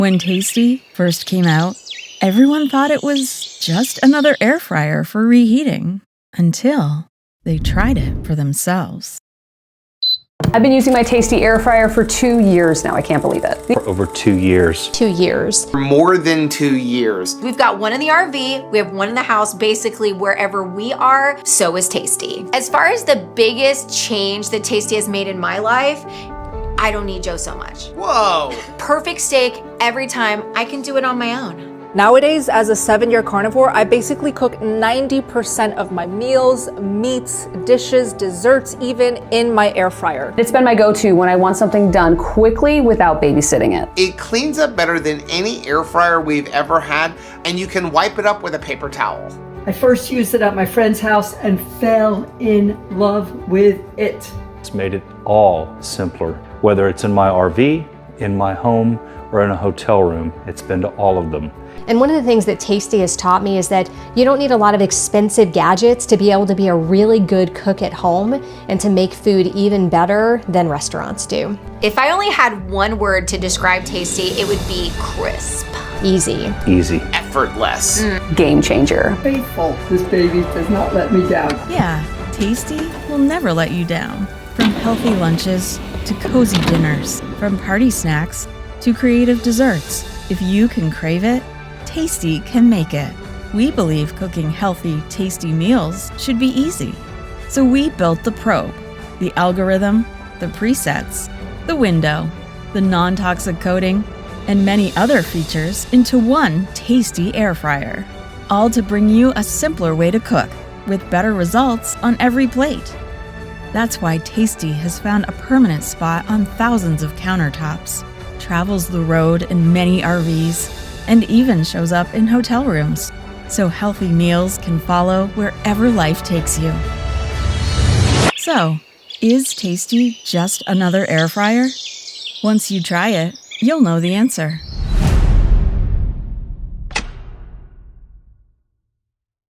When Tastee first came out, everyone thought it was just another air fryer for reheating, until they tried it for themselves. I've been using my Tastee air fryer for 2 years now. I can't believe it. For over 2 years. 2 years. For more than 2 years. We've got one in the RV, we have one in the house. Basically, wherever we are, so is Tastee. As far as the biggest change that Tastee has made in my life, I don't need Joe so much. Whoa. Perfect steak every time. I can do it on my own. Nowadays, as a 7-year carnivore, I basically cook 90% of my meals, meats, dishes, desserts, even in my air fryer. It's been my go-to when I want something done quickly without babysitting it. It cleans up better than any air fryer we've ever had, and you can wipe it up with a paper towel. I first used it at my friend's house and fell in love with it. It's made it all simpler. Whether it's in my RV, in my home, or in a hotel room, it's been to all of them. And one of the things that Tastee has taught me is that you don't need a lot of expensive gadgets to be able to be a really good cook at home and to make food even better than restaurants do. If I only had one word to describe Tastee, it would be crisp. Easy. Easy. Effortless. Game changer. Faithful, this baby does not let me down. Yeah, Tastee will never let you down. From healthy lunches to cozy dinners, from party snacks to creative desserts. If you can crave it, Tastee can make it. We believe cooking healthy, tasty meals should be easy. So we built the probe, the algorithm, the presets, the window, the non-toxic coating, and many other features into one Tastee air fryer. All to bring you a simpler way to cook with better results on every plate. That's why Tastee has found a permanent spot on thousands of countertops, travels the road in many RVs, and even shows up in hotel rooms, so healthy meals can follow wherever life takes you. So, is Tastee just another air fryer? Once you try it, you'll know the answer.